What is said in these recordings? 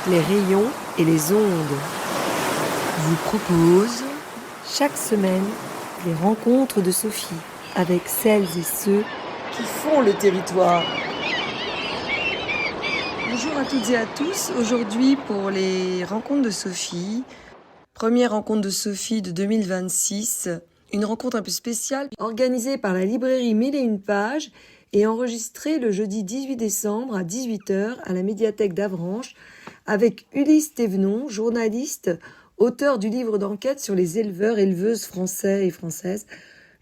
les rayons et les ondes vous proposent chaque semaine les rencontres de Sophie avec celles et ceux qui font le territoire. Bonjour à toutes et à tous, aujourd'hui pour les rencontres de Sophie, première rencontre de Sophie de 2026, une rencontre un peu spéciale organisée par la librairie Mille et une pages et enregistrée le jeudi 18 décembre à 18h à la médiathèque d'Avranches avec Ulysse Thévenon, journaliste, auteur du livre d'enquête sur les éleveurs-éleveuses français et françaises,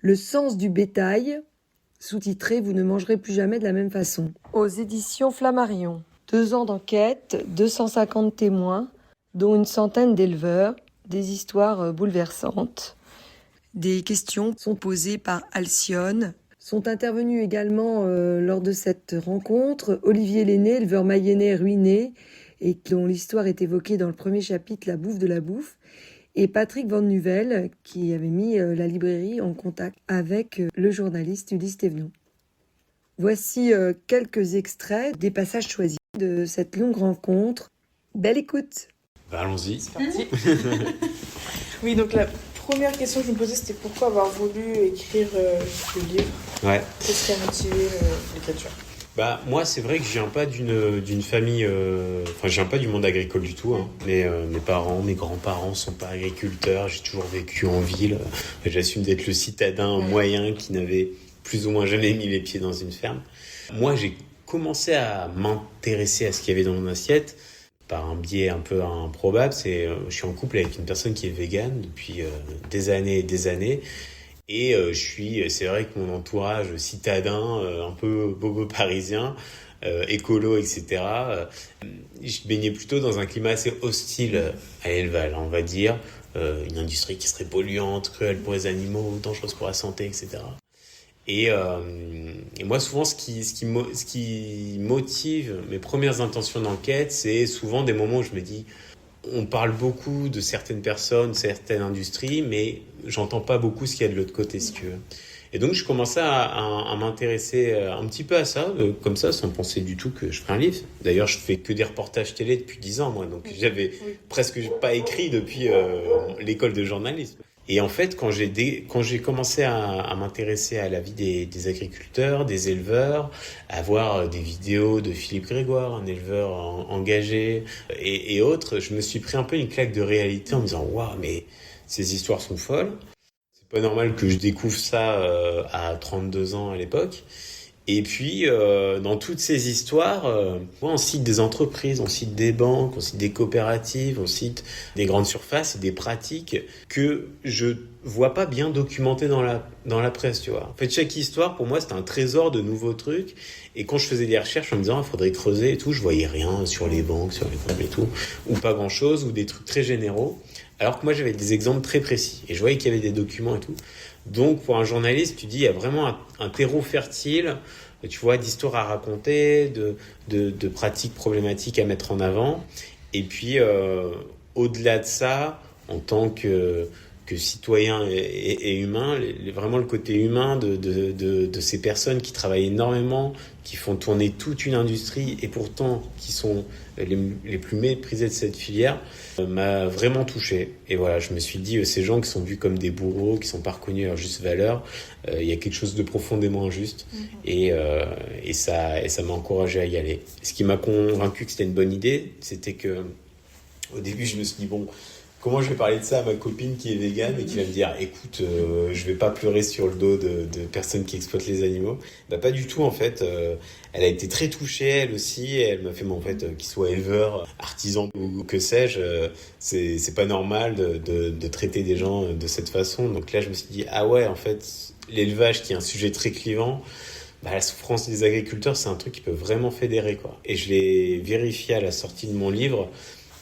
Le sens du bétail, sous-titré « Vous ne mangerez plus jamais de la même façon », aux éditions Flammarion. 2 ans d'enquête, 250 témoins, dont une centaine d'éleveurs, des histoires bouleversantes. Des questions sont posées par Alcyone. Sont intervenus également lors de cette rencontre Olivier Lenné, éleveur mayennais ruiné, et dont l'histoire est évoquée dans le premier chapitre, La bouffe de la bouffe, et Patrick Van Nuvel, qui avait mis la librairie en contact avec le journaliste Ulysse Thévenon. Voici quelques extraits des passages choisis de cette longue rencontre. Belle écoute. Allons-y. C'est parti. Oui, donc la première question que je me posais, c'était pourquoi avoir voulu écrire ce livre. Ouais. Qu'est-ce qui a motivé l'écriture? Moi, c'est vrai que je viens pas d'une famille... je viens pas du monde agricole du tout. Hein. Mes parents, mes grands-parents sont pas agriculteurs. J'ai toujours vécu en ville. J'assume d'être le citadin moyen qui n'avait plus ou moins jamais mis les pieds dans une ferme. Moi, j'ai commencé à m'intéresser à ce qu'il y avait dans mon assiette par un biais un peu improbable. Je suis en couple avec une personne qui est végane depuis des années et des années. Et c'est vrai que mon entourage citadin, un peu bobo parisien, écolo, etc., je baignais plutôt dans un climat assez hostile à l'élevage, on va dire. Une industrie qui serait polluante, cruelle pour les animaux, dangereuse pour la santé, etc. Et moi, souvent, ce qui motive mes premières intentions d'enquête, c'est souvent des moments où je me dis, on parle beaucoup de certaines personnes, certaines industries, mais j'entends pas beaucoup ce qu'il y a de l'autre côté, si tu veux. Et donc, je commençais à m'intéresser un petit peu à ça, comme ça, sans penser du tout que je ferais un livre. D'ailleurs, je fais que des reportages télé depuis 10 ans, moi, donc j'avais presque pas écrit depuis l'école de journalisme. Et en fait, quand j'ai commencé à m'intéresser à la vie des agriculteurs, des éleveurs, à voir des vidéos de Philippe Grégoire, un éleveur engagé et autres, je me suis pris un peu une claque de réalité en me disant « Waouh, mais ces histoires sont folles. C'est pas normal que je découvre ça à 32 ans à l'époque. » Et puis, dans toutes ces histoires, on cite des entreprises, on cite des banques, on cite des coopératives, on cite des grandes surfaces et des pratiques que je vois pas bien documentées dans la presse, tu vois. En fait, chaque histoire, pour moi, c'était un trésor de nouveaux trucs. Et quand je faisais des recherches en me disant, il faudrait creuser et tout, je voyais rien sur les banques, sur les comptes et tout, ou pas grand-chose, ou des trucs très généraux. Alors que moi, j'avais des exemples très précis. Et je voyais qu'il y avait des documents et tout. Donc, pour un journaliste, tu dis, il y a vraiment un terreau fertile, tu vois, d'histoires à raconter, de pratiques problématiques à mettre en avant. Et puis, au-delà de ça, en tant que citoyen et humain, vraiment le côté humain de ces personnes qui travaillent énormément, qui font tourner toute une industrie et pourtant qui sont les plus méprisés de cette filière, m'a vraiment touché. Et voilà, je me suis dit, ces gens qui sont vus comme des bourreaux, qui sont pas reconnus à leur juste valeur, il y a quelque chose de profondément injuste. Et ça m'a encouragé à y aller. Ce qui m'a convaincu que c'était une bonne idée, c'était que au début, je me suis dit, bon, comment je vais parler de ça à ma copine qui est végane et qui va me dire, écoute, je vais pas pleurer sur le dos de personnes qui exploitent les animaux. Pas du tout, en fait. Elle a été très touchée, elle aussi. Et elle m'a fait, mais en fait, qu'il soit éleveur, artisan ou que sais-je, c'est pas normal de traiter des gens de cette façon. Donc là, je me suis dit, ah ouais, en fait, l'élevage qui est un sujet très clivant, la souffrance des agriculteurs, c'est un truc qui peut vraiment fédérer, quoi. Et je l'ai vérifié à la sortie de mon livre.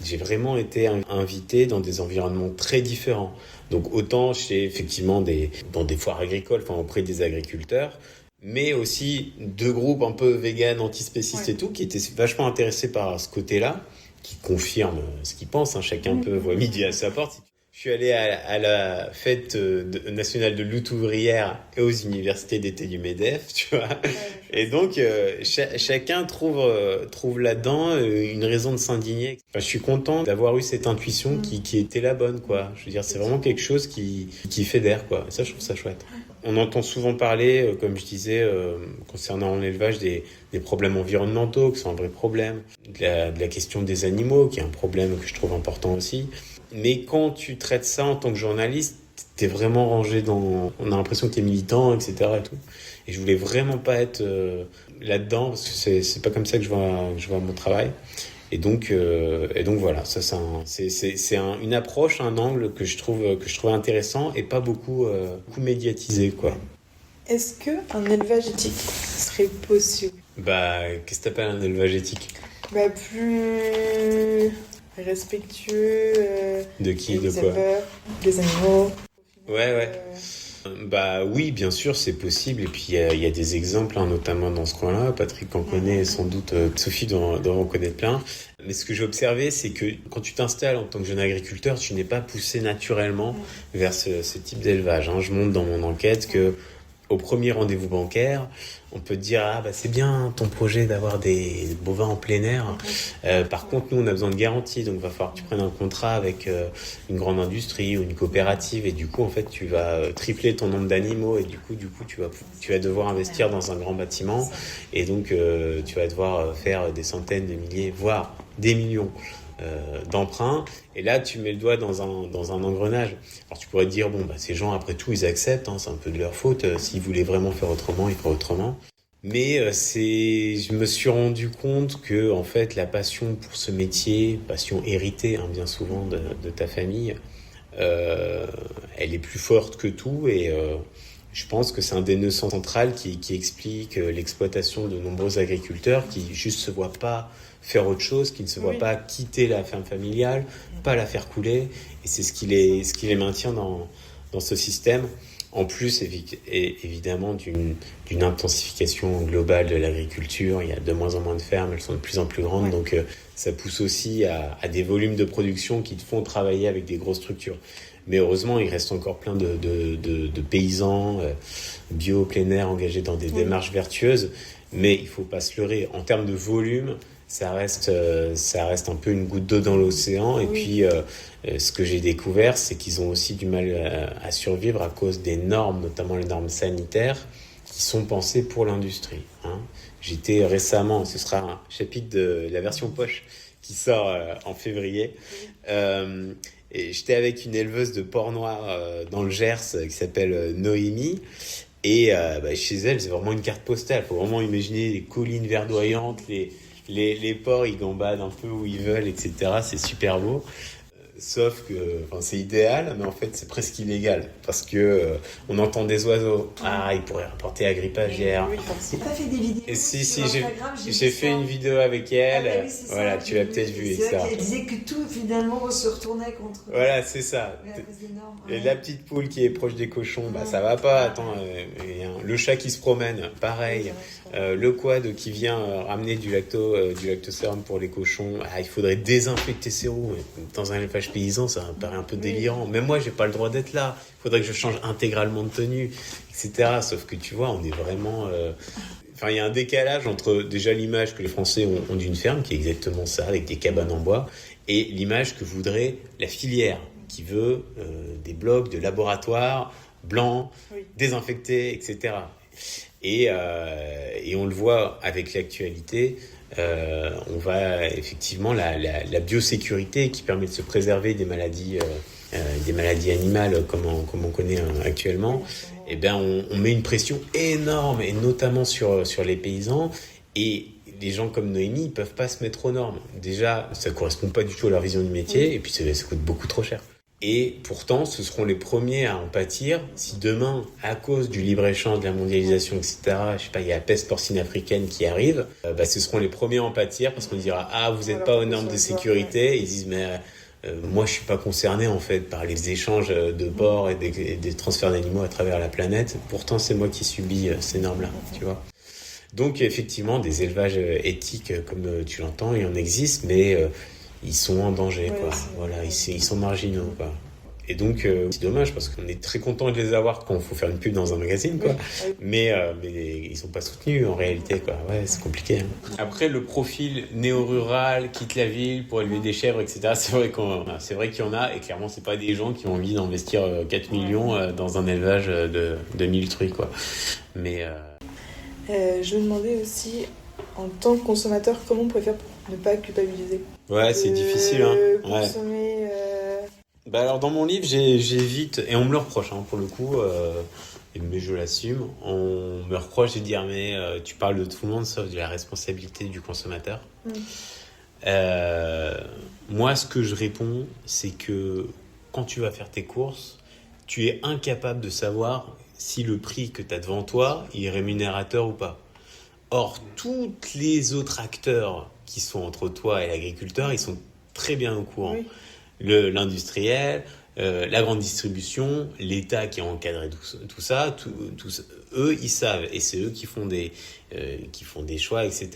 J'ai vraiment été invité dans des environnements très différents. Donc autant effectivement dans des foires agricoles, auprès des agriculteurs, mais aussi de groupes un peu véganes, antispécistes et tout, qui étaient vachement intéressés par ce côté-là, qui confirment ce qu'ils pensent. Chacun peut voit midi à sa porte. Je suis allé à la fête nationale de lutte ouvrière et aux universités d'été du MEDEF, tu vois. Et donc, chacun trouve là-dedans une raison de s'indigner. Enfin, je suis content d'avoir eu cette intuition qui était la bonne, quoi. Je veux dire, c'est vraiment quelque chose qui fédère, quoi. Et ça, je trouve ça chouette. On entend souvent parler, comme je disais, concernant l'élevage, des problèmes environnementaux, qui sont un vrai problème. De la question des animaux, qui est un problème que je trouve important aussi. Mais quand tu traites ça en tant que journaliste, t'es vraiment rangé dans... On a l'impression que t'es militant, etc. Et tout. Et je voulais vraiment pas être là-dedans, parce que c'est pas comme ça que je vois mon travail. Et donc voilà, ça c'est une approche, un angle que je trouve intéressant et pas beaucoup médiatisé, quoi. Est-ce qu'un élevage éthique serait possible? Qu'est-ce que t'appelles un élevage éthique? Plus respectueux de qui, de des quoi? éleveurs, des animaux. Ouais. Oui, bien sûr, c'est possible. Et puis, il y a des exemples, notamment dans ce coin-là. Patrick en connaît sans doute. Sophie doit en connaître plein. Mais ce que j'ai observé, c'est que quand tu t'installes en tant que jeune agriculteur, tu n'es pas poussé naturellement vers ce type d'élevage. Je montre dans mon enquête que au premier rendez-vous bancaire, on peut te dire c'est bien ton projet d'avoir des bovins en plein air. Par contre, nous, on a besoin de garanties, donc il va falloir que tu prennes un contrat avec une grande industrie ou une coopérative, et du coup, en fait, tu vas tripler ton nombre d'animaux, et du coup, tu vas devoir investir dans un grand bâtiment, et donc tu vas devoir faire des centaines de milliers, voire des millions d'emprunts, et là tu mets le doigt dans un engrenage. Alors tu pourrais te dire ces gens après tout ils acceptent, c'est un peu de leur faute, s'ils voulaient vraiment faire autrement ils feraient autrement. Mais je me suis rendu compte que en fait la passion pour ce métier, passion héritée bien souvent de ta famille, elle est plus forte que tout, et je pense que c'est un des nœuds centrales qui explique l'exploitation de nombreux agriculteurs qui juste se voient pas faire autre chose, qui ne se voient pas quitter la ferme familiale, pas la faire couler, et c'est ce qui les maintient dans ce système. En plus, évidemment, d'une intensification globale de l'agriculture, il y a de moins en moins de fermes, elles sont de plus en plus grandes, donc ça pousse aussi à des volumes de production qui te font travailler avec des grosses structures. Mais heureusement, il reste encore plein de paysans bio, plein air, engagés dans des démarches vertueuses, mais il faut pas se leurrer. En termes de volume, ça reste un peu une goutte d'eau dans l'océan. Et puis, ce que j'ai découvert, c'est qu'ils ont aussi du mal à survivre à cause des normes, notamment les normes sanitaires, qui sont pensées pour l'industrie. J'étais récemment, ce sera un chapitre de la version poche qui sort en février, et j'étais avec une éleveuse de porc noir dans le Gers qui s'appelle Noémie. Et chez elle, c'est vraiment une carte postale. Il faut vraiment imaginer les collines verdoyantes, les porcs, ils gambadent un peu où ils veulent, etc. C'est super beau. Sauf que c'est idéal, mais en fait, c'est presque illégal. Parce que on entend des oiseaux. Ils pourraient rapporter la grippe aviaire. J'ai pas fait des vidéos. Et si, Instagram, j'ai fait une vidéo avec elle. Voilà, tu l'as peut-être vu. C'est vrai qu'elle disait que tout, finalement, se retournait contre... Voilà, c'est ça. Et la petite poule qui est proche des cochons, ça va pas. Attends, le chat qui se promène, pareil. Le quad qui vient ramener du lactosérum pour les cochons. Il faudrait désinfecter ces roues. Dans un élevage paysan, ça me paraît un peu délirant. Même moi, j'ai pas le droit d'être là. Il faudrait que je change intégralement de tenue, etc. Sauf que tu vois, on est vraiment... il y a un décalage entre déjà l'image que les Français ont d'une ferme, qui est exactement ça, avec des cabanes en bois, et l'image que voudrait la filière, qui veut des blocs de laboratoire blancs, désinfectés, etc. Et on le voit avec l'actualité, on va effectivement la biosécurité qui permet de se préserver des maladies animales comme on connaît actuellement. On met une pression énorme, et notamment sur les paysans, et des gens comme Noémie ne peuvent pas se mettre aux normes. Déjà, ça ne correspond pas du tout à leur vision du métier, et puis ça coûte beaucoup trop cher. Et pourtant, ce seront les premiers à en pâtir si demain, à cause du libre-échange, de la mondialisation, etc., il y a la peste porcine africaine qui arrive, ce seront les premiers à en pâtir, parce qu'on dira « vous n'êtes pas aux normes de sécurité », et ils disent « mais moi, je suis pas concerné en fait par les échanges de porcs et des transferts d'animaux à travers la planète. Pourtant, c'est moi qui subis ces normes-là, tu vois. » Donc, effectivement, des élevages éthiques, comme tu l'entends, il en existe, mais ils sont en danger, quoi. Voilà, ils sont marginaux, quoi. Et donc, c'est dommage parce qu'on est très content de les avoir quand il faut faire une pub dans un magazine, quoi. Oui. Mais ils sont pas soutenus en réalité, quoi. Ouais, c'est compliqué. Hein. Après, le profil néo-rural, quitte la ville pour élever des chèvres, etc. C'est vrai qu'il y en a, et clairement, c'est pas des gens qui ont envie d'investir 4 millions dans un élevage de 1000 trucs, quoi. Mais je me demandais aussi, en tant que consommateur, comment on pourrait faire pour ne pas culpabiliser ouais, c'est difficile, hein. Ouais. Consommer. Bah alors dans mon livre j'évite, et on me le reproche hein, pour le coup, mais je l'assume, on me reproche de dire mais tu parles de tout le monde sauf de la responsabilité du consommateur. Moi ce que je réponds c'est que quand tu vas faire tes courses, tu es incapable de savoir si le prix que tu as devant toi il est rémunérateur ou pas. Or tous les autres acteurs qui sont entre toi et l'agriculteur, ils sont très bien au courant. Oui. L'industriel, la grande distribution, l'État qui a encadré tout ça, eux, ils savent. Et c'est eux qui font des choix, etc.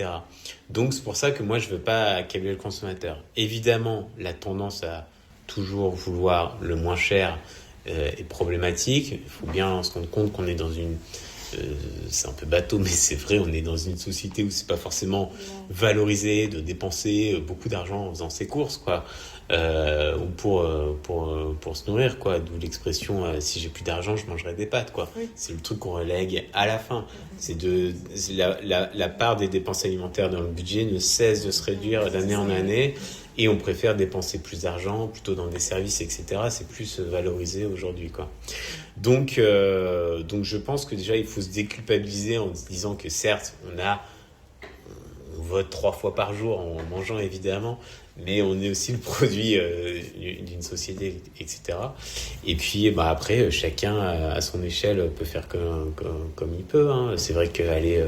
Donc, c'est pour ça que moi, je ne veux pas accabler le consommateur. Évidemment, la tendance à toujours vouloir le moins cher est problématique. Il faut bien se rendre compte qu'on est dans une... c'est un peu bateau, mais c'est vrai, on est dans une société où c'est pas forcément valorisé de dépenser beaucoup d'argent en faisant ses courses, quoi. Ou pour se nourrir, quoi. D'où l'expression si j'ai plus d'argent, je mangerai des pâtes, quoi. Oui. C'est le truc qu'on relègue à la fin. C'est la part des dépenses alimentaires dans le budget ne cesse de se réduire d'année en année, et on préfère dépenser plus d'argent plutôt dans des services, etc. C'est plus valorisé aujourd'hui, quoi. Donc je pense que déjà il faut se déculpabiliser en se disant que certes on vote 3 fois par jour en mangeant évidemment, mais on est aussi le produit d'une société, etc. Et puis après chacun à son échelle peut faire comme il peut, hein. C'est vrai qu'aller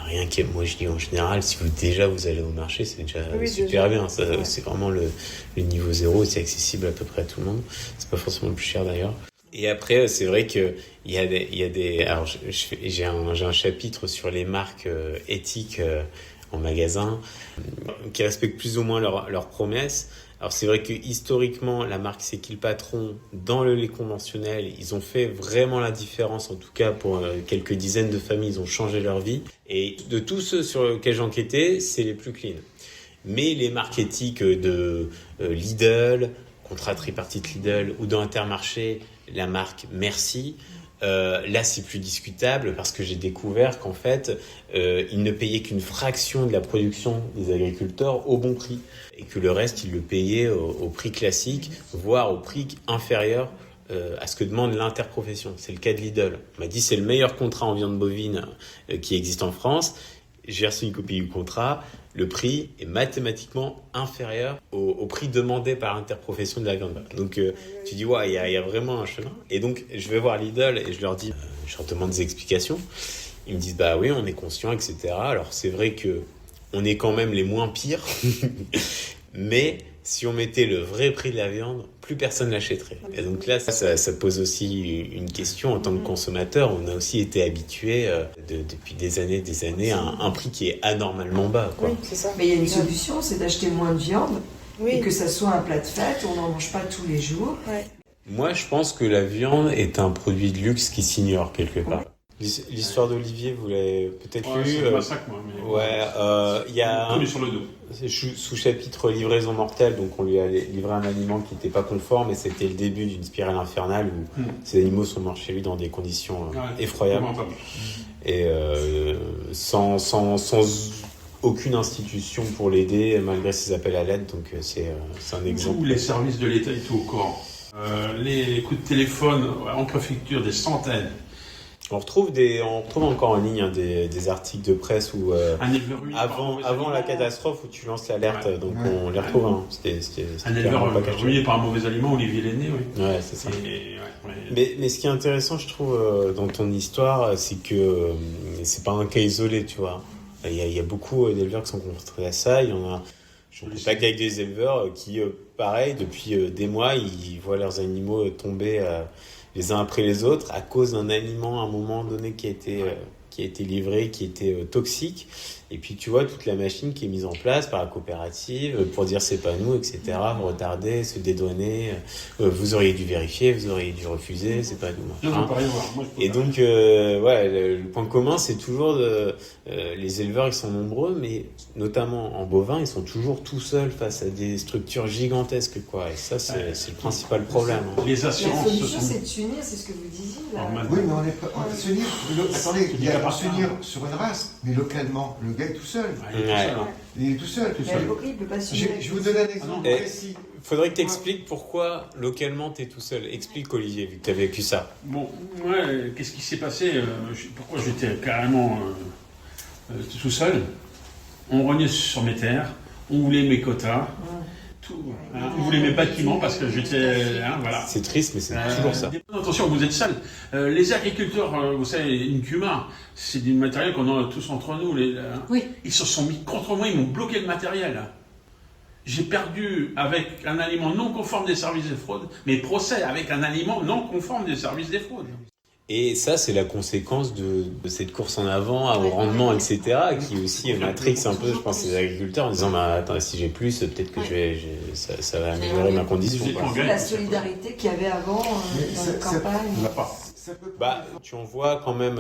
rien que moi je dis en général, si vous allez au marché, c'est déjà super bien. Ça, c'est vraiment le niveau zéro, c'est accessible à peu près à tout le monde. C'est pas forcément le plus cher d'ailleurs. Et après, c'est vrai que il y a des. Alors, j'ai un chapitre sur les marques éthiques en magasin qui respectent plus ou moins leurs promesses. Alors, c'est vrai que historiquement, la marque C'est qui le patron dans le lait conventionnel, ils ont fait vraiment la différence. En tout cas, pour quelques dizaines de familles, ils ont changé leur vie. Et de tous ceux sur lesquels j'enquêtais, c'est les plus clean. Mais les marques éthiques de Lidl, contrat tripartite Lidl, ou dans Intermarché, la marque Merci, là c'est plus discutable parce que j'ai découvert qu'en fait ils ne payaient qu'une fraction de la production des agriculteurs au bon prix et que le reste ils le payaient au prix classique, voire au prix inférieur à ce que demande l'interprofession. C'est le cas de Lidl. On m'a dit c'est le meilleur contrat en viande bovine qui existe en France. J'ai reçu une copie du contrat. Le prix est mathématiquement inférieur au prix demandé par l'interprofession de la viande. Donc, tu dis, ouais, il y a vraiment un chemin. Et donc, je vais voir Lidl et je leur demande des explications. Ils me disent, bah oui, on est conscient, etc. Alors, c'est vrai que on est quand même les moins pires. Mais si on mettait le vrai prix de la viande, plus personne l'achèterait. Et donc là, ça pose aussi une question en tant que consommateur. On a aussi été habitué depuis des années à un prix qui est anormalement bas, quoi. Oui, c'est ça. Mais il y a une solution, c'est d'acheter moins de viande Oui. et que ça soit un plat de fête, on n'en mange pas tous les jours. Ouais. Moi, je pense que la viande est un produit de luxe qui s'ignore quelque part. L'histoire d'Olivier, vous l'avez peut-être lu. C'est un massacre, moi. Mais... Ouais, il y a un sur le dos. Sous-chapitre livraison mortelle, donc on lui a livré un aliment qui n'était pas conforme et c'était le début d'une spirale infernale où ces animaux sont morts chez lui dans des conditions effroyables. Et sans aucune institution pour l'aider malgré ses appels à l'aide, donc c'est un exemple. Tous les services de l'État étaient au corps. Les coups de téléphone en préfecture, des centaines. On retrouve encore en ligne des articles de presse où avant la catastrophe où tu lances l'alerte, donc on les retrouve. Hein. C'était un éleveur ruiné par un mauvais aliment, Olivier Lenné, oui. Ouais, c'est ça. Mais ce qui est intéressant, je trouve, dans ton histoire, c'est que c'est pas un cas isolé, tu vois. Il y a beaucoup d'éleveurs qui sont confrontés à ça. Il y en a. Je suis en contact avec des éleveurs qui, pareil, depuis des mois, ils voient leurs animaux tomber les uns après les autres à cause d'un aliment à un moment donné qui a été livré, qui était toxique. Et puis tu vois toute la machine qui est mise en place par la coopérative pour dire c'est pas nous, etc. Retarder, se dédouaner, vous auriez dû vérifier, vous auriez dû refuser, c'est pas nous. Non, Hein. je peux rien voir. Moi, je peux Et pas. donc, le point commun, c'est toujours les éleveurs, ils sont nombreux, mais notamment en bovin, ils sont toujours tout seuls face à des structures gigantesques, quoi. Et ça, c'est le principal problème. Hein. Les La assurances se solution, sont... c'est de s'unir, c'est ce que vous disiez là. Alors, Oui, mais on est s'unir. Attendez, il y a pas s'unir sur une race, mais localement, le gars est tout seul. Ouais, il est tout seul, hein. Il est tout seul. Mais à l'époque, il ne peut pas s'unir. Je vous donne un exemple non. précis. Faudrait que tu expliques pourquoi, localement, tu es tout seul. Explique, Olivier, vu que tu as vécu ça. Bon, ouais, qu'est-ce qui s'est passé pourquoi j'étais carrément tout seul? On rognait sur mes terres, on voulait mes quotas, tout. Hein, on voulait mes bâtiments parce que j'étais... Hein, voilà. C'est triste, mais c'est toujours ça. Attention, vous êtes seuls. Les agriculteurs, vous savez, une Cuma, c'est du matériel qu'on a tous entre nous. Oui. Ils se sont mis contre moi, ils m'ont bloqué le matériel. J'ai perdu avec un aliment non conforme des services des fraudes mes procès avec un aliment non conforme des services des fraudes. Et ça, c'est la conséquence de cette course en avant, au rendement, etc., qui aussi matrix un peu, je pense, les agriculteurs en disant bah, attends, si j'ai plus, peut-être que ça va améliorer ma condition. Vous Quoi. êtes C'est la solidarité qu'il y avait avant Mais dans ça- les ça- campagnes. On l'a pas. Ça peut- Bah, tu en vois quand même.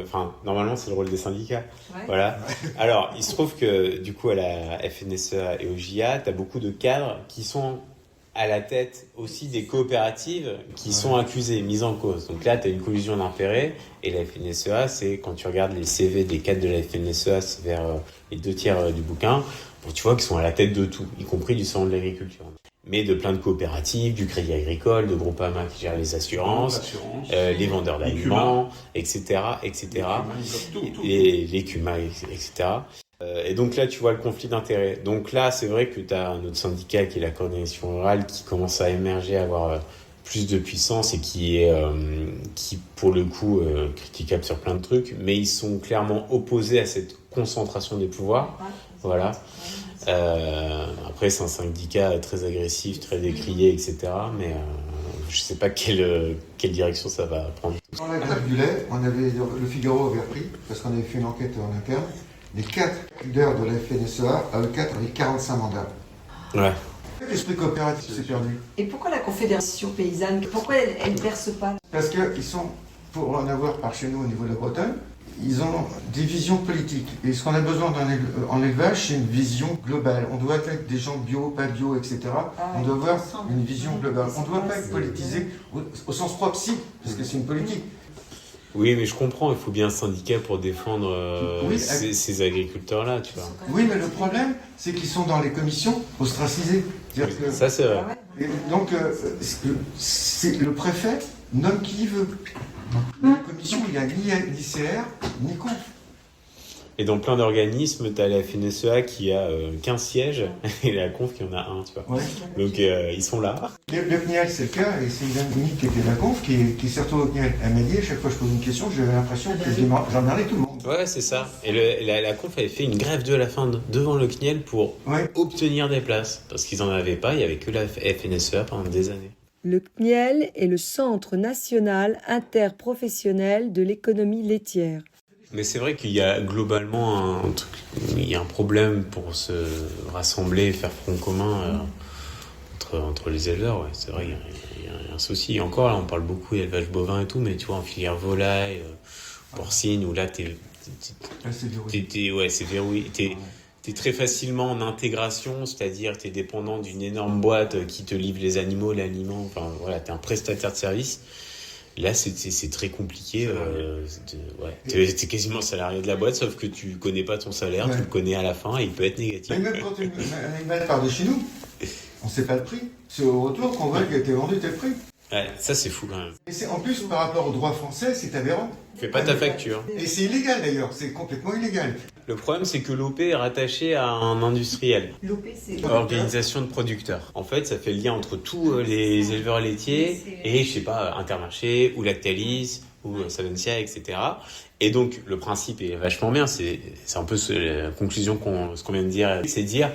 Enfin, normalement, c'est le rôle des syndicats. Ouais. Voilà. Alors, il se trouve que du coup, à la FNSEA et au JA, tu as beaucoup de cadres qui sont à la tête aussi des coopératives qui sont accusées, mises en cause. Donc là, tu as une collusion d'intérêts et la FNSEA, c'est quand tu regardes les CV des cadres de la FNSEA, c'est vers les 2/3 du bouquin, bon, tu vois qu'ils sont à la tête de tout, y compris du salon de l'agriculture. Mais de plein de coopératives, du Crédit Agricole, de Groupama qui gère les assurances, les vendeurs d'aliments, etc., etc. Les CUMA, etc. Et donc là, tu vois le conflit d'intérêts. Donc là, c'est vrai que tu as notre syndicat qui est la coordination rurale qui commence à émerger, à avoir plus de puissance et qui pour le coup, critiquable sur plein de trucs, mais ils sont clairement opposés à cette concentration des pouvoirs. Voilà. Après, c'est un syndicat très agressif, très décrié, etc. Mais je sais pas quelle direction ça va prendre. Dans la grève du lait, le Figaro avait repris, parce qu'on avait fait une enquête en interne, les 4 leaders de la FNSEA, eux 4 avaient 45 mandats. Ouais. L'esprit coopératif s'est perdu. Et pourquoi la Confédération paysanne, pourquoi elle ne perce pas? Parce qu'ils sont, pour en avoir par chez nous au niveau de la Bretagne, ils ont des visions politiques. Et ce qu'on a besoin en élevage, c'est une vision globale. On doit être des gens bio, pas bio, etc. On doit avoir une vision globale. On ne doit pas être politisé au sens propre, si, parce que c'est une politique. Oui, mais je comprends, il faut bien un syndicat pour défendre Oui, ces agriculteurs-là, tu vois. Oui, mais le problème, c'est qu'ils sont dans les commissions ostracisés. C'est-à-dire que- Ça, c'est vrai. Ah ouais. Et donc, c'est le préfet nomme qui il veut. La commission, il n'y a ni CR, ni conf. Et dans plein d'organismes, tu as la FNSEA qui a 15 sièges et la conf qui en a un, tu vois. Ouais. Donc, ils sont là. Le CNIL, c'est le cas, et c'est une amie qui était de la conf, qui est surtout au CNIL. Elle m'a dit, à chaque fois que je pose une question, j'avais l'impression que j'emmerdais tout le monde. Ouais, c'est ça. Et la conf avait fait une grève de la faim devant le CNIEL pour Ouais. obtenir des places. Parce qu'ils n'en avaient pas, il n'y avait que la FNSEA pendant des années. Le CNIEL est le Centre national interprofessionnel de l'économie laitière. Mais c'est vrai qu'il y a globalement il y a un problème pour se rassembler et faire front commun entre les éleveurs. Ouais. C'est vrai, il y a un souci. Et encore, là, on parle beaucoup d'élevage bovin et tout, mais tu vois, en filière volaille, porcine, où là, Là, c'est verrouillé. ouais, c'est verrouillé. T'es très facilement en intégration, c'est-à-dire t'es dépendant d'une énorme boîte qui te livre les animaux, l'aliment, enfin voilà, t'es un prestataire de service. Là, c'est très compliqué. T'es quasiment salarié de la boîte, sauf que tu connais pas ton salaire, Ouais. tu le connais à la fin et il peut être négatif. Mais même quand un animal part de chez nous, on ne sait pas le prix. C'est au retour qu'on voit qu'il a été vendu tel prix. Ouais, ça c'est fou quand même. Et c'est en plus, par rapport au droit français, c'est aberrant. Fais pas ta facture. Et c'est illégal d'ailleurs, c'est complètement illégal. Le problème, c'est que l'OP est rattaché à un industriel. L'OP, c'est... Organisation de producteurs. En fait, ça fait le lien entre tous les éleveurs laitiers et, je sais pas, Intermarché ou Lactalis ou Savencia, etc. Et donc, le principe est vachement bien. C'est un peu la conclusion ce qu'on vient de dire. C'est de dire,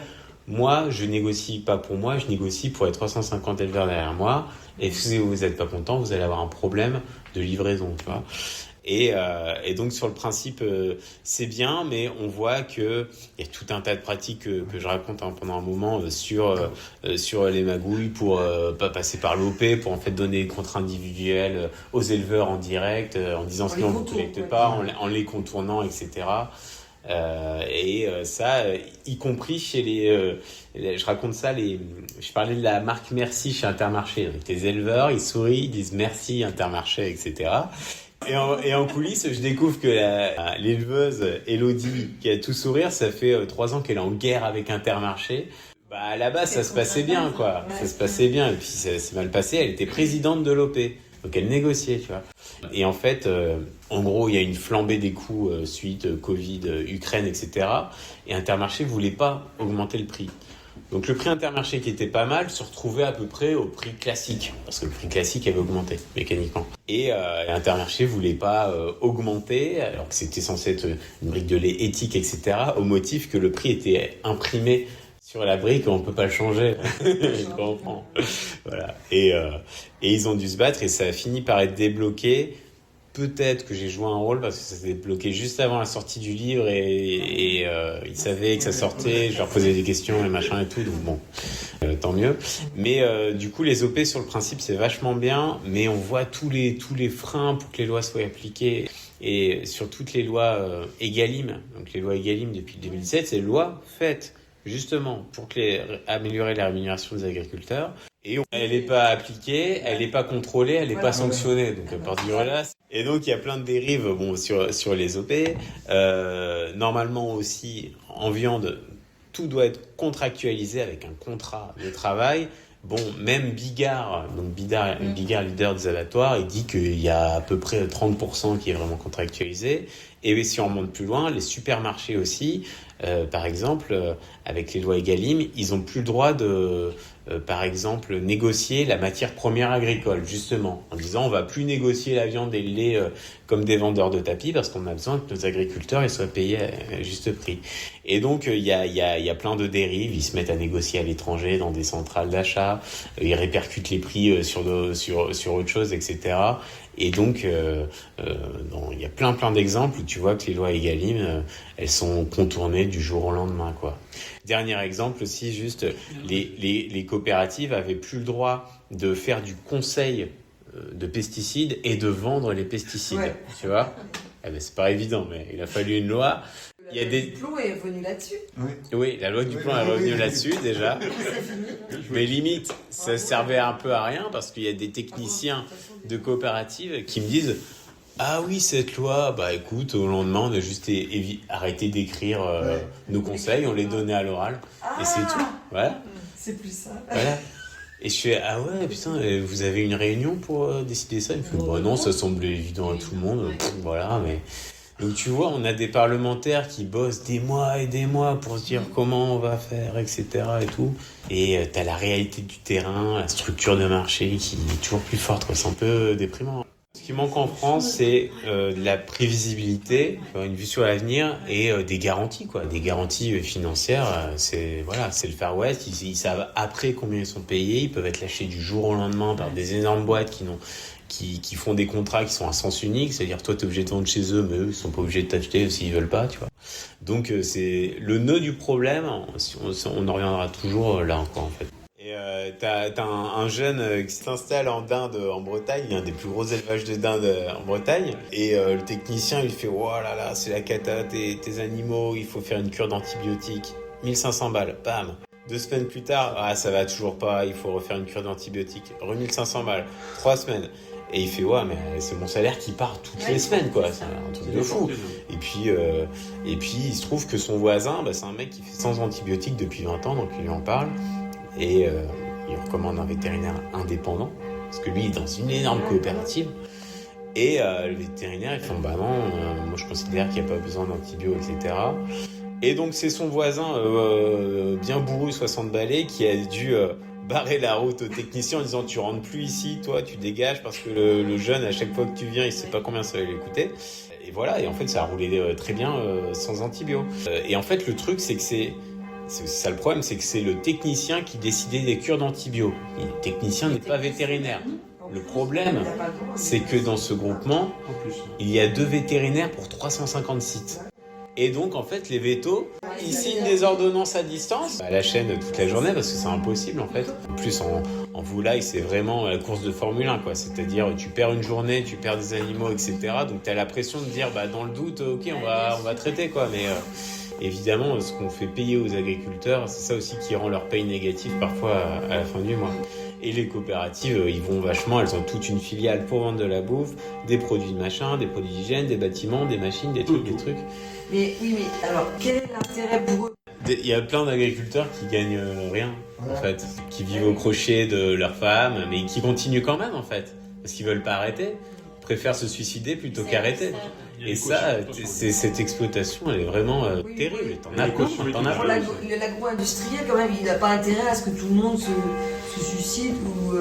moi, je négocie pas pour moi, je négocie pour les 350 éleveurs derrière moi. Et si vous n'êtes pas content, vous allez avoir un problème de livraison, tu vois. Et donc sur le principe, c'est bien, mais on voit que il y a tout un tas de pratiques que je raconte pendant un moment sur les magouilles pour pas passer par l'OP, pour en fait donner des contrats individuels aux éleveurs en direct, en disant sinon vous ne collectez pas, en les contournant, etc. Ça, y compris chez je raconte ça, je parlais de la marque Merci chez Intermarché. Donc, les éleveurs, ils sourient, ils disent merci Intermarché, etc. Et en coulisses, je découvre que l'éleveuse Elodie, qui a tout sourire, ça fait 3 ans qu'elle est en guerre avec Intermarché. Bah, là-bas, ça se passait bien, quoi. Ça se passait bien. Et puis, ça s'est mal passé. Elle était présidente de l'OP. Donc, elle négociait, tu vois. Et en fait, en gros, il y a une flambée des coûts suite Covid, Ukraine, etc. Et Intermarché voulait pas augmenter le prix. Donc, le prix Intermarché, qui était pas mal, se retrouvait à peu près au prix classique. Parce que le prix classique avait augmenté, mécaniquement. Et Intermarché voulait pas augmenter, alors que c'était censé être une brique de lait éthique, etc., au motif que le prix était imprimé sur la brique, on peut pas le changer. Je comprends. Voilà. Et ils ont dû se battre et ça a fini par être débloqué. Peut-être que j'ai joué un rôle parce que ça s'est débloqué juste avant la sortie du livre et ils savaient que ça sortait. Je leur posais des questions et machin et tout. Donc bon, tant mieux. Mais du coup, les OP sur le principe c'est vachement bien, mais on voit tous les freins pour que les lois soient appliquées. Et sur toutes les lois Egalim, donc les lois Egalim depuis 2017, c'est des lois faites justement pour améliorer la rémunération des agriculteurs. Et elle n'est pas appliquée, elle n'est pas contrôlée, elle n'est pas sanctionnée. Donc à partir de là, et donc il y a plein de dérives sur les OP. Normalement aussi en viande, tout doit être contractualisé avec un contrat de travail. Bon, même Bigard, Bigard, leader des abattoirs, il dit qu'il y a à peu près 30% qui est vraiment contractualisé. Et si on remonte plus loin, les supermarchés aussi, par exemple, avec les lois Egalim, ils n'ont plus le droit de, par exemple, négocier la matière première agricole, justement, en disant on va plus négocier la viande et le lait comme des vendeurs de tapis parce qu'on a besoin que nos agriculteurs ils soient payés à juste prix. Et donc il y a plein de dérives, ils se mettent à négocier à l'étranger dans des centrales d'achat, ils répercutent les prix sur autre chose, etc. Et donc, il y a plein d'exemples où tu vois que les lois Egalim, elles sont contournées du jour au lendemain, quoi. Dernier exemple aussi, juste, les coopératives avaient plus le droit de faire du conseil de pesticides et de vendre les pesticides, tu vois. Eh ben, c'est pas évident, mais il a fallu une loi. Il y a des Duplon est revenu là-dessus. Oui, la loi Duplon est revenue là-dessus déjà. Mais limite, ça servait un peu à rien parce qu'il y a des techniciens de coopératives qui me disent ah oui, cette loi, bah écoute, au lendemain, on a juste arrêté d'écrire nos conseils, on les donnait à l'oral et c'est tout. Voilà. C'est plus ça. Voilà. Et je fais ah ouais, putain, vous avez une réunion pour décider ça? Il me fait bah non, ça semble évident à tout le monde. Voilà, mais. Donc tu vois, on a des parlementaires qui bossent des mois et des mois pour se dire comment on va faire, etc. et tout. Et t'as la réalité du terrain, la structure de marché qui est toujours plus forte, quoi. C'est un peu déprimant. Ce qui manque en France, c'est de la prévisibilité, une vue sur l'avenir et des garanties, quoi. Des garanties financières, c'est le Far West. Ils savent après combien ils sont payés. Ils peuvent être lâchés du jour au lendemain par des énormes boîtes qui font des contrats qui sont à sens unique, c'est-à-dire toi t'es obligé de vendre chez eux, mais eux ils sont pas obligés de t'acheter s'ils veulent pas, tu vois. Donc c'est le nœud du problème, on en reviendra toujours là encore en fait. Et t'as un jeune qui s'installe en dinde en Bretagne, il y a un des plus gros élevages de dinde en Bretagne, et le technicien il fait oh là là, c'est la cata, tes animaux, il faut faire une cure d'antibiotiques, 1500 balles, bam. 2 semaines plus tard, ça va toujours pas, il faut refaire une cure d'antibiotiques, 1500 balles, 3 semaines. Et il fait ouais, mais c'est mon salaire qui part toutes les semaines, quoi. C'est un truc de fou. Et puis il se trouve que son voisin, c'est un mec qui fait sans antibiotiques depuis 20 ans, donc il lui en parle et il recommande un vétérinaire indépendant parce que lui il est dans une énorme coopérative. Et le vétérinaire il fait bah non, moi je considère qu'il n'y a pas besoin d'antibio, etc. Et donc c'est son voisin bien bourru 60 balais qui a dû barrer la route au technicien en disant tu rentres plus ici, toi tu dégages parce que le jeune à chaque fois que tu viens il sait pas combien ça va lui coûter. Et voilà, et en fait ça a roulé très bien sans antibio. Et en fait le truc c'est ça le problème, c'est que c'est le technicien qui décidait des cures d'antibio. Le technicien n'est pas vétérinaire. Le problème, c'est que dans ce groupement, En plus. il y a 2 vétérinaires pour 350 sites. Et donc, en fait, les vétos, ils signent des ordonnances à distance à la chaîne toute la journée parce que c'est impossible, en fait. En plus, en volaille, c'est vraiment la course de Formule 1, quoi. C'est-à-dire, tu perds une journée, tu perds des animaux, etc. Donc, tu as la pression de dire, dans le doute, ok, on va traiter, quoi. Mais évidemment, ce qu'on fait payer aux agriculteurs, c'est ça aussi qui rend leur paye négative parfois à la fin du mois. Et les coopératives, ils vont vachement, elles ont toute une filiale pour vendre de la bouffe, des produits de machin, des produits d'hygiène, des bâtiments, des machines, des trucs. Mais oui, mais alors, quel est l'intérêt pour eux? Il y a plein d'agriculteurs qui gagnent rien, en fait, qui vivent au crochet de leur femme, mais qui continuent quand même, en fait, parce qu'ils veulent pas arrêter, ils préfèrent se suicider plutôt qu'arrêter. Et ça, cette exploitation, elle est vraiment terrible. T'en as plein. Pour l'agro-industriel, quand même, il n'a pas intérêt à ce que tout le monde se suicide ou...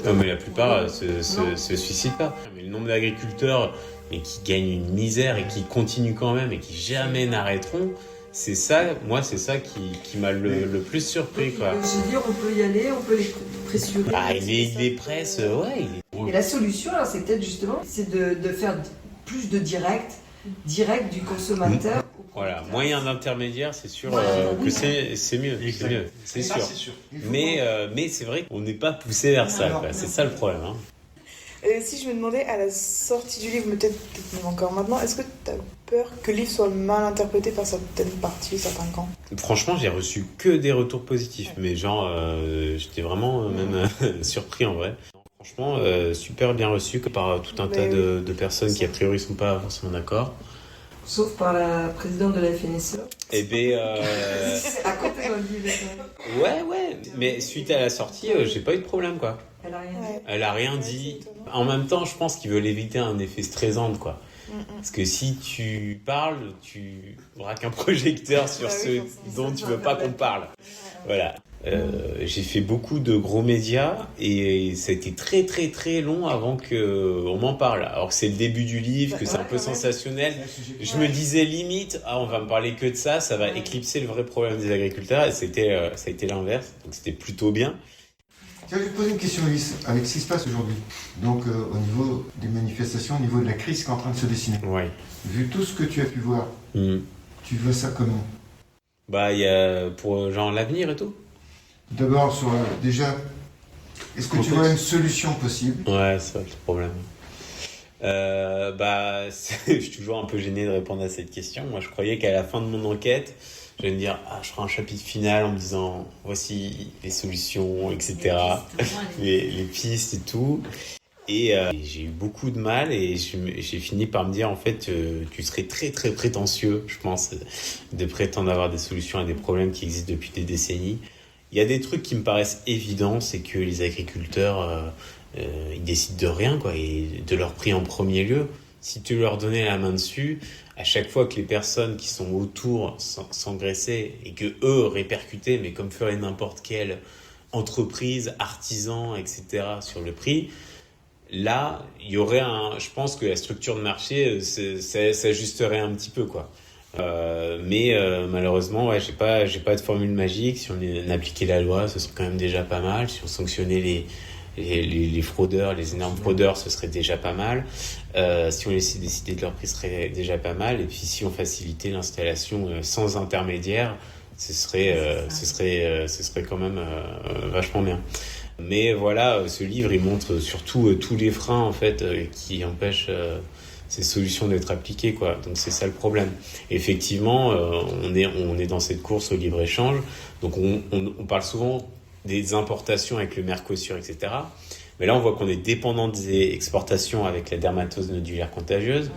Non, mais la plupart se suicident pas. Mais le nombre d'agriculteurs mais qui gagnent une misère et qui continuent quand même et qui jamais n'arrêteront, c'est ça qui m'a le plus surpris, quoi. Je veux dire, on peut y aller, on peut les pressurer. Il les presse, ouais. Et la solution, alors, c'est peut-être justement, c'est de faire plus de direct du consommateur. Voilà, moyen d'intermédiaire, c'est sûr que c'est mieux, c'est sûr. Mais c'est vrai qu'on n'est pas poussé vers ça, quoi. C'est ça le problème. Hein. Si je me demandais à la sortie du livre, mais peut-être même encore maintenant, est-ce que tu as peur que le livre soit mal interprété par certaines parties, certains camps? Franchement, j'ai reçu que des retours positifs, mais genre, j'étais vraiment même surpris en vrai. Franchement, super bien reçu par tout un tas de personnes qui a priori sont pas forcément d'accord. Sauf par la présidente de la FNSE. Eh bien... À côté d'un livre. Ouais, mais suite à la sortie, j'ai pas eu de problème, quoi. Elle a rien dit. Elle a rien dit. En même temps, je pense qu'ils veulent éviter un effet stressant, quoi. Parce que si tu parles, tu braques un projecteur sur ceux dont tu veux pas qu'on parle. Voilà. J'ai fait beaucoup de gros médias et ça a été très très très long avant qu'on m'en parle. Alors que c'est le début du livre, que c'est un peu sensationnel. Je me disais limite, on va me parler que de ça, ça va éclipser le vrai problème des agriculteurs. Et ça a été l'inverse, donc c'était plutôt bien. Tiens, je vais te poser une question, Alice, avec ce qui se passe aujourd'hui. Donc, au niveau des manifestations, au niveau de la crise qui est en train de se dessiner. Ouais. Vu tout ce que tu as pu voir, tu vois ça comment? Il y a pour genre l'avenir et tout. D'abord, déjà, est-ce que tu vois une solution possible? Ouais, c'est ça le problème. Je suis toujours un peu gêné de répondre à cette question. Moi, je croyais qu'à la fin de mon enquête, j'allais me dire, je ferai un chapitre final en me disant, voici les solutions, etc. Les pistes et tout. Et j'ai eu beaucoup de mal et j'ai fini par me dire, en fait, tu serais très très prétentieux, je pense, de prétendre avoir des solutions à des problèmes qui existent depuis des décennies. Il y a des trucs qui me paraissent évidents, c'est que les agriculteurs, ils décident de rien, quoi, et de leur prix en premier lieu. Si tu leur donnais la main dessus, à chaque fois que les personnes qui sont autour s'engraissaient et que eux répercutaient, mais comme ferait n'importe quelle entreprise, artisan, etc., sur le prix, là, il y aurait je pense que la structure de marché s'ajusterait un petit peu, quoi. Mais malheureusement, j'ai pas de formule magique. Si on appliquait la loi, ce serait quand même déjà pas mal. Si on sanctionnait les fraudeurs, les énormes fraudeurs, ce serait déjà pas mal. Si on laissait décider de leur prix, ce serait déjà pas mal. Et puis si on facilitait l'installation sans intermédiaire, ce serait quand même vachement bien. Mais voilà, ce livre, il montre surtout tous les freins en fait qui empêchent ces solutions d'être appliquées, quoi. Donc c'est ça le problème. Effectivement, on est dans cette course au libre-échange. Donc on parle souvent des importations avec le Mercosur, etc. Mais là, on voit qu'on est dépendant des exportations avec la dermatose nodulaire contagieuse.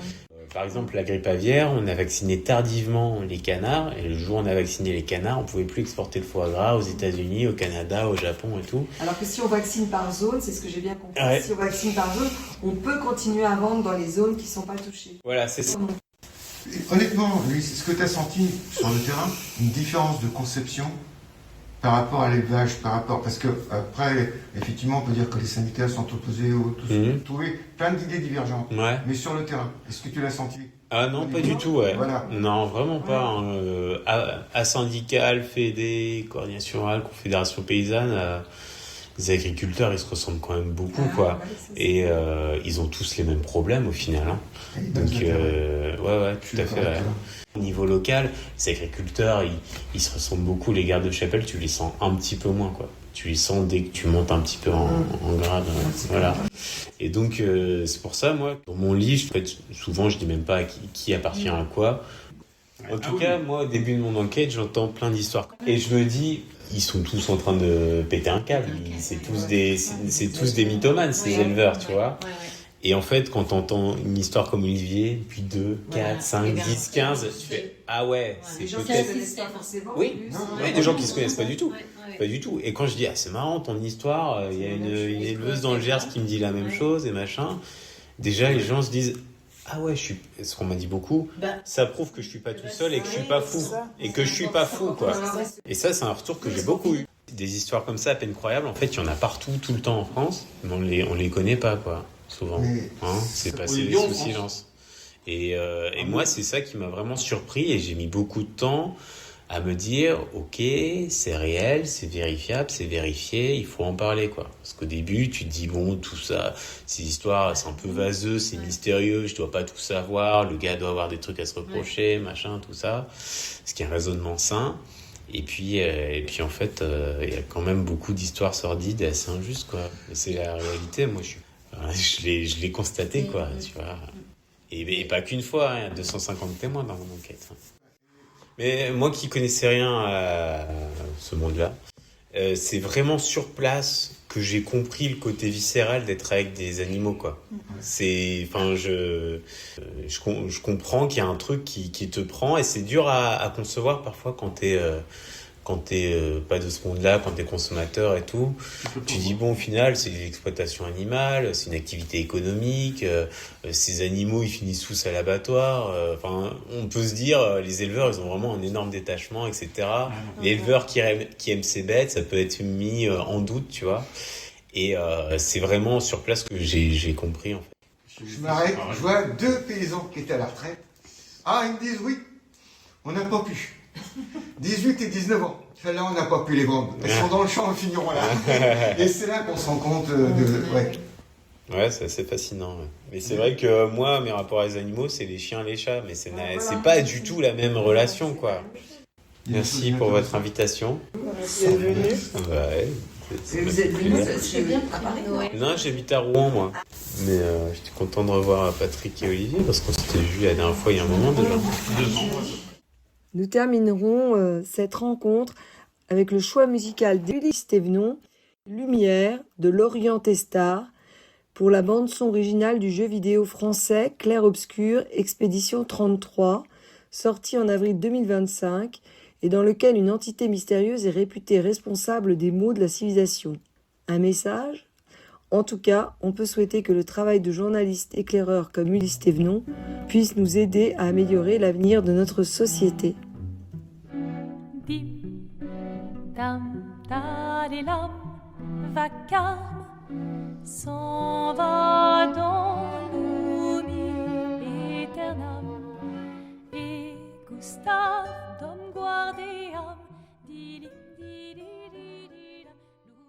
Par exemple, la grippe aviaire, on a vacciné tardivement les canards, et le jour où on a vacciné les canards, on pouvait plus exporter le foie gras aux États-Unis, au Canada, au Japon et tout. Alors que si on vaccine par zone, c'est ce que j'ai bien compris, si on vaccine par zone, on peut continuer à vendre dans les zones qui ne sont pas touchées. Voilà, c'est ça. Honnêtement, Louis, est-ce que tu as senti sur le terrain une différence de conception par rapport à l'élevage, parce que après, effectivement, on peut dire que les syndicats sont opposés aux trouver plein d'idées divergentes. Ouais. Mais sur le terrain, est-ce que tu l'as senti? Ah non, pas du tout, ouais. Voilà. Non, vraiment pas. Hein. Syndical, Fédé, Coordination Rurale, Confédération Paysanne, les agriculteurs, ils se ressemblent quand même beaucoup, quoi. Et ils ont tous les mêmes problèmes au final. Hein. Donc, ouais, tout à fait. Ouais. Au niveau local, les agriculteurs, ils se ressemblent beaucoup. Les gardes de chapelle, tu les sens un petit peu moins, quoi. Tu les sens dès que tu montes un petit peu en grade. Voilà. Et donc, c'est pour ça, moi, dans mon livre, en fait, souvent, je dis même pas qui appartient à quoi. En tout cas, moi, au début de mon enquête, j'entends plein d'histoires. Et je me dis, ils sont tous en train de péter un câble. C'est tous des mythomanes, ces éleveurs, tu vois. Et en fait, quand t'entends une histoire comme Olivier, puis 2, 4, 5, 10, 15, tu fais « Ah ouais, c'est peut-être... » Oui, des gens qui se connaissent pas du tout. Pas du tout. Et quand je dis « Ah, c'est marrant ton histoire, il y a une éleveuse dans le Gers qui me dit la même chose et machin », déjà, les gens se disent « Ah ouais, ce qu'on m'a dit beaucoup, ça prouve que je suis pas tout seul et que je suis pas fou. Et que je suis pas fou, quoi. » Et ça, c'est un retour que j'ai beaucoup eu. Des histoores comme ça, à peine croyables, en fait, il y en a partout, tout le temps en France, mais on les connaît pas, quoi. Souvent, c'est passé sous silence. Et moi, c'est ça qui m'a vraiment surpris et j'ai mis beaucoup de temps à me dire, ok, c'est réel, c'est vérifiable, c'est vérifié, il faut en parler, quoi. Parce qu'au début, tu te dis, bon, tout ça, ces histoires, c'est un peu vaseux, c'est mystérieux, je dois pas tout savoir, le gars doit avoir des trucs à se reprocher, machin, tout ça. Ce qui est un raisonnement sain. Et puis en fait, il y a quand même beaucoup d'histoires sordides et assez injustes, quoi. Et c'est la réalité, moi, je l'ai constaté, quoi, tu vois. Et pas qu'une fois, il y a 250 témoins dans mon enquête. Mais moi qui connaissais rien à ce monde-là, c'est vraiment sur place que j'ai compris le côté viscéral d'être avec des animaux, quoi. Je comprends qu'il y a un truc qui te prend et c'est dur à concevoir parfois quand t'es pas de ce monde-là, quand t'es consommateur et tout, tu dis bon, au final, c'est une exploitation animale, c'est une activité économique, ces animaux, ils finissent tous à l'abattoir, on peut se dire, les éleveurs, ils ont vraiment un énorme détachement, etc. L'éleveur qui aime ses bêtes, ça peut être mis en doute, tu vois. Et c'est vraiment sur place que j'ai compris, en fait. Je m'arrête, je vois 2 paysans qui étaient à la retraite. Ah, ils me disent oui, on n'a pas pu. 18 et 19 ans. Celles-là, on n'a pas pu les vendre. Elles sont dans le champ, elles finiront là. Et c'est là qu'on se rend compte de... Ouais, c'est assez fascinant. Ouais. Mais c'est vrai que moi, mes rapports avec les animaux, c'est les chiens, les chats. Mais c'est pas du tout la même relation, quoi. Merci pour votre invitation. Merci d'être venu. Ouais. Vous êtes venu à Paris? Non, j'habite à Rouen, moi. Mais j'étais content de revoir Patrick et Olivier parce qu'on s'était vus la dernière fois il y a un moment déjà. 2 ans. Nous terminerons cette rencontre avec le choix musical d'Ulysse Thévenon, Lumière de Lorient Testard, pour la bande-son originale du jeu vidéo français Clair Obscur Expédition 33, sorti en avril 2025, et dans lequel une entité mystérieuse est réputée responsable des maux de la civilisation. Un message ? En tout cas, on peut souhaiter que le travail de journaliste éclaireur comme Ulysse Thévenon puisse nous aider à améliorer l'avenir de notre société. Dim, tam, tadilam, vacarme,